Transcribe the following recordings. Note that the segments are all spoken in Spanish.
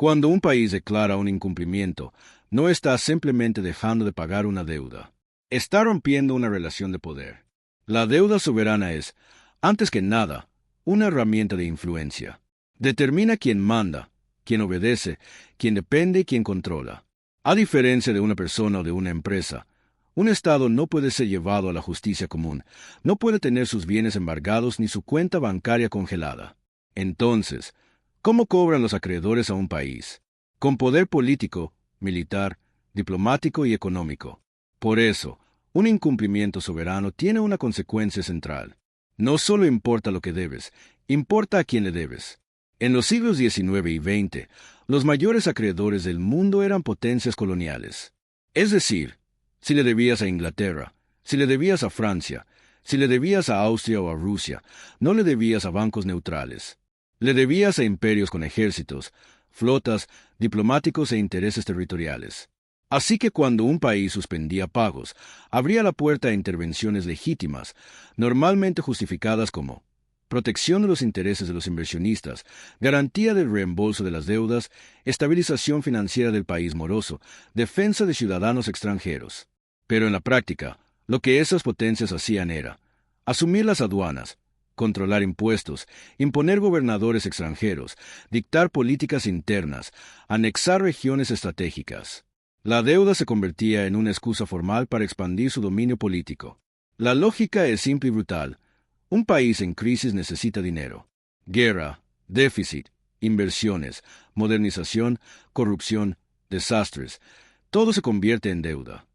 Cuando un país declara un incumplimiento, no está simplemente dejando de pagar una deuda. Está rompiendo una relación de poder. La deuda soberana es, antes que nada, una herramienta de influencia. Determina quién manda, quién obedece, quién depende y quién controla. A diferencia de una persona o de una empresa, un Estado no puede ser llevado a la justicia común, no puede tener sus bienes embargados ni su cuenta bancaria congelada. Entonces, ¿cómo cobran los acreedores a un país? Con poder político, militar, diplomático y económico. Por eso, un incumplimiento soberano tiene una consecuencia central. No solo importa lo que debes, importa a quién le debes. En los siglos XIX y XX, los mayores acreedores del mundo eran potencias coloniales. Es decir, si le debías a Inglaterra, si le debías a Francia, si le debías a Austria o a Rusia, no le debías a bancos neutrales. Le debías a imperios con ejércitos, flotas, diplomáticos e intereses territoriales. Así que cuando un país suspendía pagos, abría la puerta a intervenciones legítimas, normalmente justificadas como protección de los intereses de los inversionistas, garantía del reembolso de las deudas, estabilización financiera del país moroso, defensa de ciudadanos extranjeros. Pero en la práctica, lo que esas potencias hacían era asumir las aduanas, controlar impuestos, imponer gobernadores extranjeros, dictar políticas internas, anexar regiones estratégicas. La deuda se convertía en una excusa formal para expandir su dominio político. La lógica es simple y brutal. Un país en crisis necesita dinero. Guerra, déficit, inversiones, modernización, corrupción, desastres. Todo se convierte en deuda.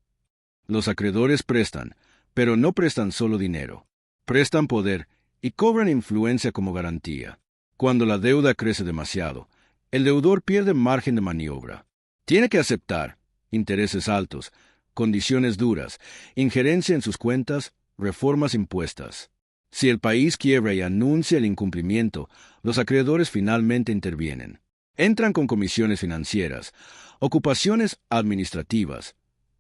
Los acreedores prestan, pero no prestan solo dinero. Prestan poder y cobran influencia como garantía. Cuando la deuda crece demasiado, el deudor pierde margen de maniobra. Tiene que aceptar intereses altos, condiciones duras, injerencia en sus cuentas, reformas impuestas. Si el país quiebra y anuncia el incumplimiento, los acreedores finalmente intervienen. Entran con comisiones financieras, ocupaciones administrativas,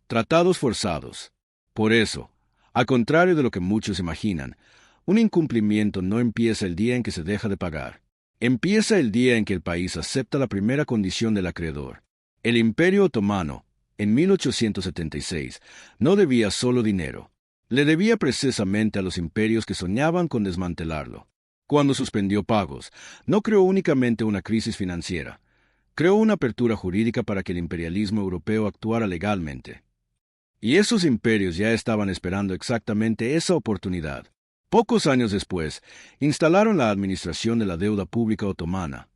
tratados forzados. Por eso, al contrario de lo que muchos imaginan, un incumplimiento no empieza el día en que se deja de pagar. Empieza el día en que el país acepta la primera condición del acreedor. El Imperio Otomano, en 1876, no debía solo dinero. Le debía precisamente a los imperios que soñaban con desmantelarlo. Cuando suspendió pagos, no creó únicamente una crisis financiera, creó una apertura jurídica para que el imperialismo europeo actuara legalmente. Y esos imperios ya estaban esperando exactamente esa oportunidad. Pocos años después, instalaron la administración de la deuda pública otomana,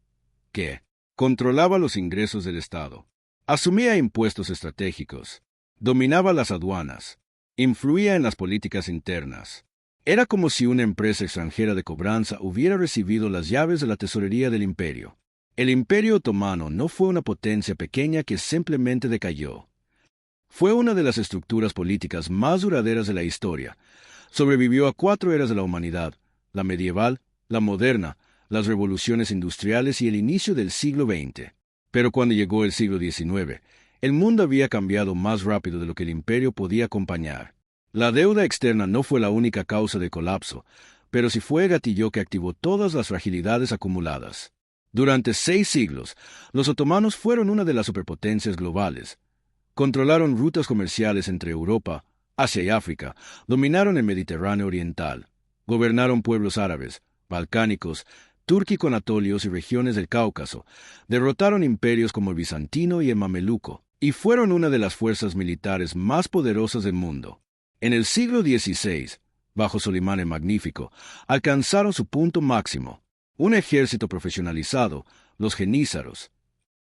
que controlaba los ingresos del Estado, asumía impuestos estratégicos, dominaba las aduanas, influía en las políticas internas. Era como si una empresa extranjera de cobranza hubiera recibido las llaves de la tesorería del imperio. El Imperio Otomano no fue una potencia pequeña que simplemente decayó. Fue una de las estructuras políticas más duraderas de la historia. Sobrevivió a 4 eras de la humanidad: la medieval, la moderna, las revoluciones industriales y el inicio del siglo XX. Pero cuando llegó el siglo XIX, el mundo había cambiado más rápido de lo que el imperio podía acompañar. La deuda externa no fue la única causa de colapso, pero sí fue el gatillo que activó todas las fragilidades acumuladas. Durante 6 siglos, los otomanos fueron una de las superpotencias globales. Controlaron rutas comerciales entre Europa, Asia y África, dominaron el Mediterráneo oriental, gobernaron pueblos árabes, balcánicos, túrquico-anatolios y regiones del Cáucaso, derrotaron imperios como el bizantino y el mameluco, y fueron una de las fuerzas militares más poderosas del mundo. En el siglo XVI, bajo Solimán el Magnífico, alcanzaron su punto máximo: un ejército profesionalizado, los jenízaros,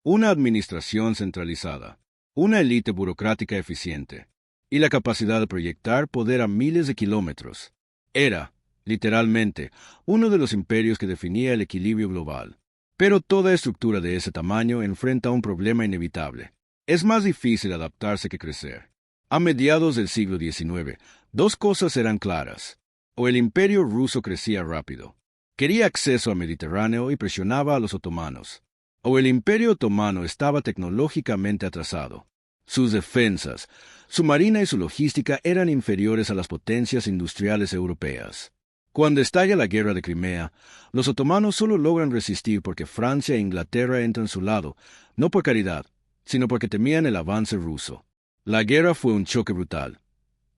una administración centralizada, una élite burocrática eficiente, y la capacidad de proyectar poder a miles de kilómetros. Era, literalmente, uno de los imperios que definía el equilibrio global. Pero toda estructura de ese tamaño enfrenta un problema inevitable. Es más difícil adaptarse que crecer. A mediados del siglo XIX, 2 cosas eran claras. O el imperio ruso crecía rápido, quería acceso al Mediterráneo y presionaba a los otomanos. O el imperio otomano estaba tecnológicamente atrasado. Sus defensas, su marina y su logística eran inferiores a las potencias industriales europeas. Cuando estalla la guerra de Crimea, los otomanos solo logran resistir porque Francia e Inglaterra entran a su lado, no por caridad, sino porque temían el avance ruso. La guerra fue un choque brutal.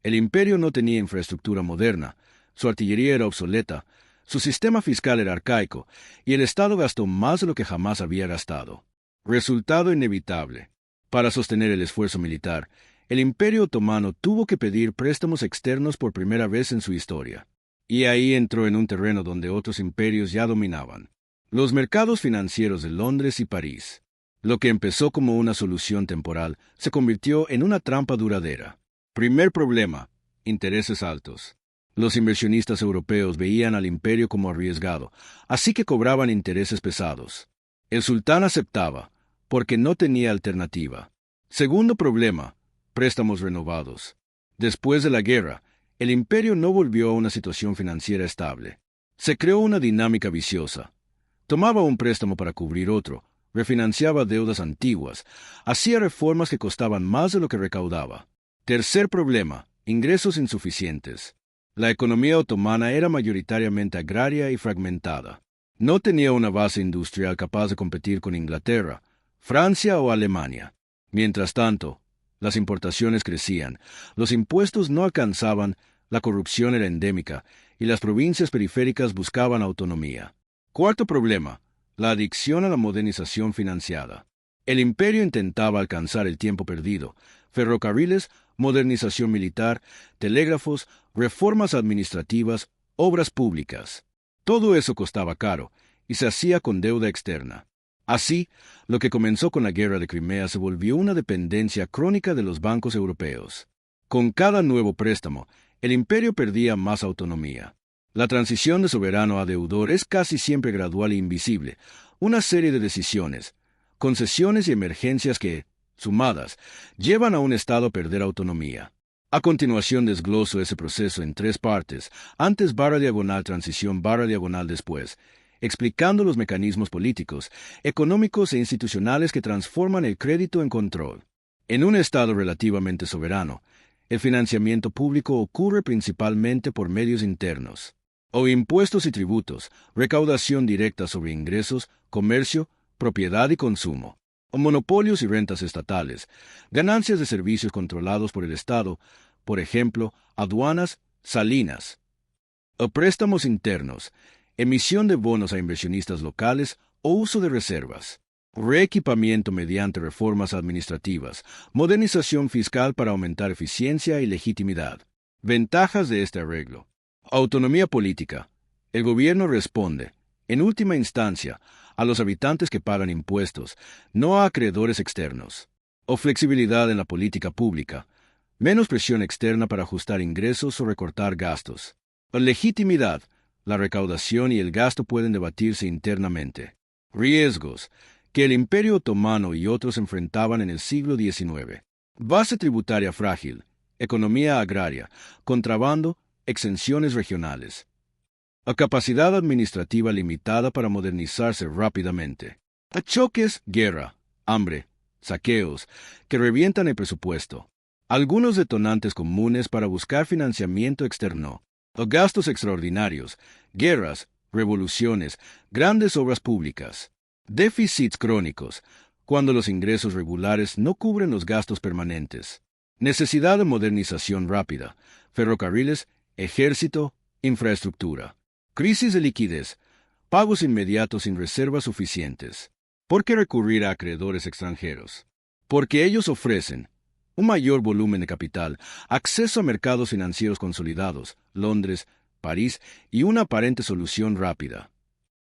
El imperio no tenía infraestructura moderna, su artillería era obsoleta, su sistema fiscal era arcaico, y el Estado gastó más de lo que jamás había gastado. Resultado inevitable. Para sostener el esfuerzo militar, el Imperio Otomano tuvo que pedir préstamos externos por primera vez en su historia. Y ahí entró en un terreno donde otros imperios ya dominaban. Los mercados financieros de Londres y París. Lo que empezó como una solución temporal se convirtió en una trampa duradera. Primer problema: intereses altos. Los inversionistas europeos veían al imperio como arriesgado, así que cobraban intereses pesados. El sultán aceptaba, porque no tenía alternativa. Segundo problema: préstamos renovados. Después de la guerra, el imperio no volvió a una situación financiera estable. Se creó una dinámica viciosa. Tomaba un préstamo para cubrir otro, refinanciaba deudas antiguas, hacía reformas que costaban más de lo que recaudaba. Tercer problema: ingresos insuficientes. La economía otomana era mayoritariamente agraria y fragmentada. No tenía una base industrial capaz de competir con Inglaterra, Francia o Alemania. Mientras tanto, las importaciones crecían, los impuestos no alcanzaban, la corrupción era endémica, y las provincias periféricas buscaban autonomía. Cuarto problema: la adicción a la modernización financiada. El imperio intentaba alcanzar el tiempo perdido: ferrocarriles, modernización militar, telégrafos, reformas administrativas, obras públicas. Todo eso costaba caro, y se hacía con deuda externa. Así, lo que comenzó con la guerra de Crimea se volvió una dependencia crónica de los bancos europeos. Con cada nuevo préstamo, el imperio perdía más autonomía. La transición de soberano a deudor es casi siempre gradual e invisible, una serie de decisiones, concesiones y emergencias que, sumadas, llevan a un Estado a perder autonomía. A continuación desgloso ese proceso en tres partes: antes /diagonal transición /diagonal después, explicando los mecanismos políticos, económicos e institucionales que transforman el crédito en control. En un Estado relativamente soberano, el financiamiento público ocurre principalmente por medios internos, o impuestos y tributos, recaudación directa sobre ingresos, comercio, propiedad y consumo, o monopolios y rentas estatales, ganancias de servicios controlados por el Estado, por ejemplo, aduanas, salinas, o préstamos internos, emisión de bonos a inversionistas locales o uso de reservas, reequipamiento mediante reformas administrativas, modernización fiscal para aumentar eficiencia y legitimidad. Ventajas de este arreglo: autonomía política. El gobierno responde, en última instancia, a los habitantes que pagan impuestos, no a acreedores externos. O flexibilidad en la política pública, menos presión externa para ajustar ingresos o recortar gastos. O legitimidad. La recaudación y el gasto pueden debatirse internamente. Riesgos que el Imperio Otomano y otros enfrentaban en el siglo XIX. Base tributaria frágil, economía agraria, contrabando, exenciones regionales. A capacidad administrativa limitada para modernizarse rápidamente. A choques, guerra, hambre, saqueos, que revientan el presupuesto. Algunos detonantes comunes para buscar financiamiento externo. O gastos extraordinarios, guerras, revoluciones, grandes obras públicas. Déficits crónicos, cuando los ingresos regulares no cubren los gastos permanentes. Necesidad de modernización rápida, ferrocarriles, ejército, infraestructura. Crisis de liquidez, pagos inmediatos sin reservas suficientes. ¿Por qué recurrir a acreedores extranjeros? Porque ellos ofrecen un mayor volumen de capital, acceso a mercados financieros consolidados, Londres, París, y una aparente solución rápida.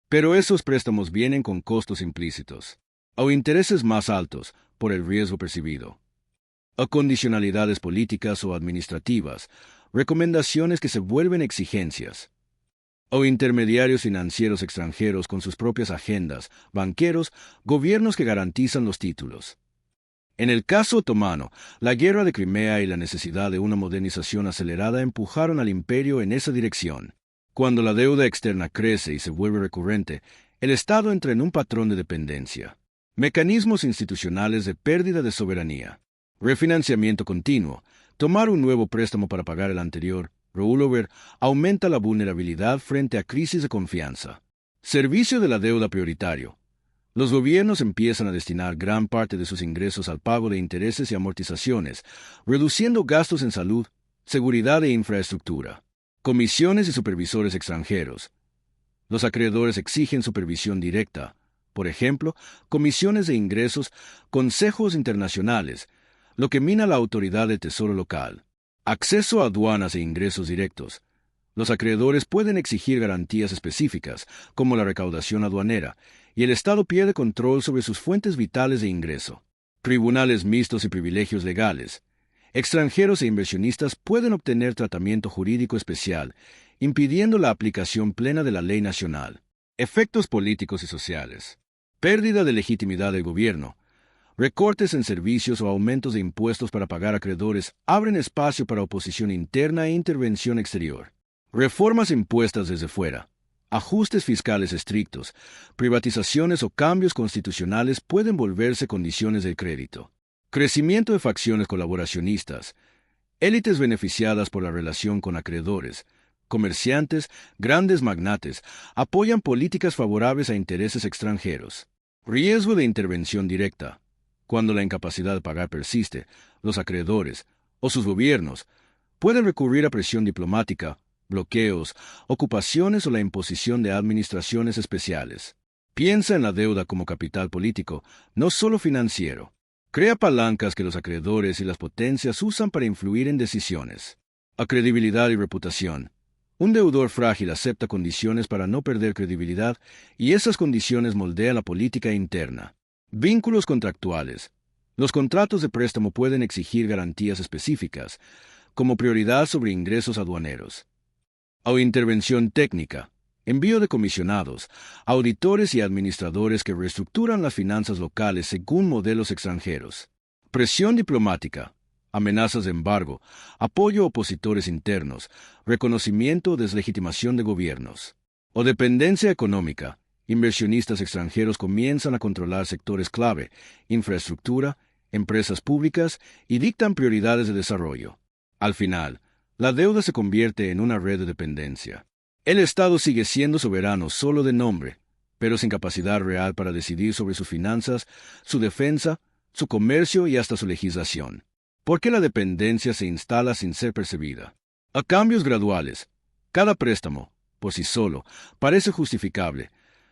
Pero esos préstamos vienen con costos implícitos, o intereses más altos por el riesgo percibido, o condicionalidades políticas o administrativas, recomendaciones que se vuelven exigencias, o intermediarios financieros extranjeros con sus propias agendas, banqueros, gobiernos que garantizan los títulos. En el caso otomano, la guerra de Crimea y la necesidad de una modernización acelerada empujaron al imperio en esa dirección. Cuando la deuda externa crece y se vuelve recurrente, el Estado entra en un patrón de dependencia. Mecanismos institucionales de pérdida de soberanía. Refinanciamiento continuo. Tomar un nuevo préstamo para pagar el anterior. Rollover aumenta la vulnerabilidad frente a crisis de confianza. Servicio de la deuda prioritario. Los gobiernos empiezan a destinar gran parte de sus ingresos al pago de intereses y amortizaciones, reduciendo gastos en salud, seguridad e infraestructura. Comisiones y supervisores extranjeros. Los acreedores exigen supervisión directa, por ejemplo, comisiones de ingresos, consejos internacionales, lo que mina la autoridad del Tesoro local. Acceso a aduanas e ingresos directos. Los acreedores pueden exigir garantías específicas, como la recaudación aduanera, y el Estado pierde control sobre sus fuentes vitales de ingreso. Tribunales mixtos y privilegios legales. Extranjeros e inversionistas pueden obtener tratamiento jurídico especial, impidiendo la aplicación plena de la ley nacional. Efectos políticos y sociales. Pérdida de legitimidad del gobierno. Recortes en servicios o aumentos de impuestos para pagar acreedores abren espacio para oposición interna e intervención exterior. Reformas impuestas desde fuera. Ajustes fiscales estrictos, privatizaciones o cambios constitucionales pueden volverse condiciones del crédito. Crecimiento de facciones colaboracionistas. Élites beneficiadas por la relación con acreedores, comerciantes, grandes magnates, apoyan políticas favorables a intereses extranjeros. Riesgo de intervención directa. Cuando la incapacidad de pagar persiste, los acreedores, o sus gobiernos, pueden recurrir a presión diplomática, bloqueos, ocupaciones o la imposición de administraciones especiales. Piensa en la deuda como capital político, no solo financiero. Crea palancas que los acreedores y las potencias usan para influir en decisiones. A credibilidad y reputación. Un deudor frágil acepta condiciones para no perder credibilidad y esas condiciones moldean la política interna. Vínculos contractuales. Los contratos de préstamo pueden exigir garantías específicas, como prioridad sobre ingresos aduaneros. O intervención técnica. Envío de comisionados, auditores y administradores que reestructuran las finanzas locales según modelos extranjeros. Presión diplomática. Amenazas de embargo, apoyo a opositores internos, reconocimiento o deslegitimación de gobiernos. O dependencia económica. Inversionistas extranjeros comienzan a controlar sectores clave, infraestructura, empresas públicas y dictan prioridades de desarrollo. Al final, la deuda se convierte en una red de dependencia. El Estado sigue siendo soberano solo de nombre, pero sin capacidad real para decidir sobre sus finanzas, su defensa, su comercio y hasta su legislación. ¿Por qué la dependencia se instala sin ser percibida? A cambios graduales. Cada préstamo, por sí solo, parece justificable.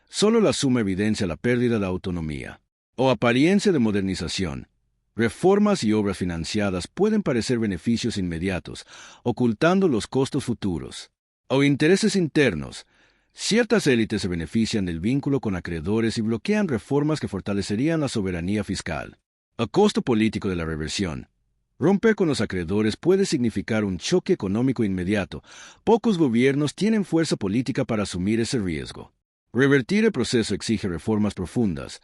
Solo la suma evidencia la pérdida de autonomía. O apariencia de modernización. Reformas y obras financiadas pueden parecer beneficios inmediatos, ocultando los costos futuros. O intereses internos. Ciertas élites se benefician del vínculo con acreedores y bloquean reformas que fortalecerían la soberanía fiscal. A costo político de la reversión. Romper con los acreedores puede significar un choque económico inmediato. Pocos gobiernos tienen fuerza política para asumir ese riesgo. Revertir el proceso exige reformas profundas,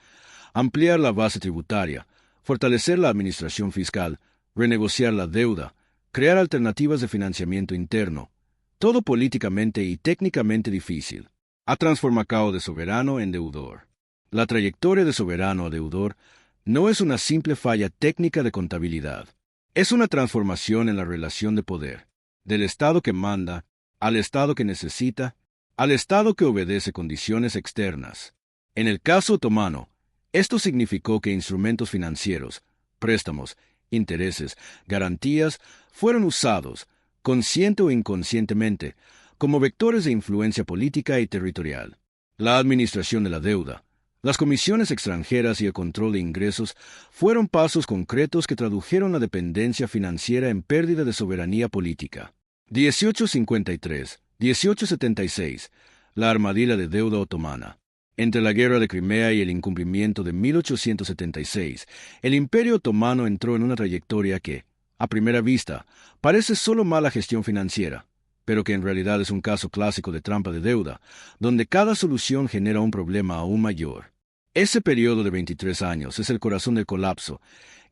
ampliar la base tributaria, fortalecer la administración fiscal, renegociar la deuda, crear alternativas de financiamiento interno, todo políticamente y técnicamente difícil. Ha transformado de soberano en deudor. La trayectoria de soberano a deudor no es una simple falla técnica de contabilidad. Es una transformación en la relación de poder, del Estado que manda, al Estado que necesita, al Estado que obedece condiciones externas. En el caso otomano, esto significó que instrumentos financieros, préstamos, intereses, garantías, fueron usados, consciente o inconscientemente, como vectores de influencia política y territorial. La administración de la deuda, las comisiones extranjeras y el control de ingresos fueron pasos concretos que tradujeron la dependencia financiera en pérdida de soberanía política. 1853-1876, la armadillo de deuda otomana. Entre la Guerra de Crimea y el incumplimiento de 1876, el Imperio Otomano entró en una trayectoria que, a primera vista, parece solo mala gestión financiera, pero que en realidad es un caso clásico de trampa de deuda, donde cada solución genera un problema aún mayor. Ese periodo de 23 años es el corazón del colapso,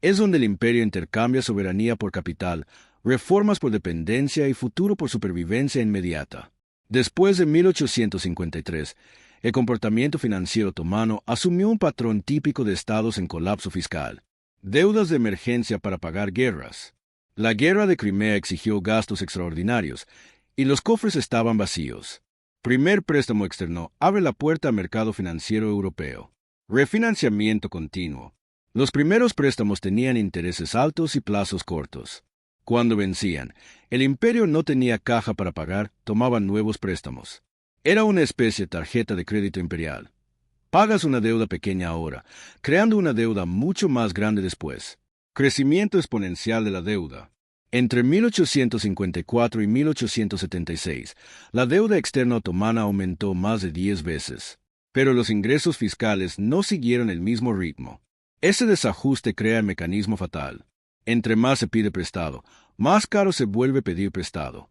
es donde el imperio intercambia soberanía por capital, reformas por dependencia y futuro por supervivencia inmediata. Después de 1853, el comportamiento financiero otomano asumió un patrón típico de estados en colapso fiscal. Deudas de emergencia para pagar guerras. La guerra de Crimea exigió gastos extraordinarios, y los cofres estaban vacíos. Primer préstamo externo abre la puerta al mercado financiero europeo. Refinanciamiento continuo. Los primeros préstamos tenían intereses altos y plazos cortos. Cuando vencían, el imperio no tenía caja para pagar, tomaban nuevos préstamos. Era una especie de tarjeta de crédito imperial. Pagas una deuda pequeña ahora, creando una deuda mucho más grande después. Crecimiento exponencial de la deuda. Entre 1854 y 1876, la deuda externa otomana aumentó más de 10 veces. Pero los ingresos fiscales no siguieron el mismo ritmo. Ese desajuste crea el mecanismo fatal. Entre más se pide prestado, más caro se vuelve pedir prestado.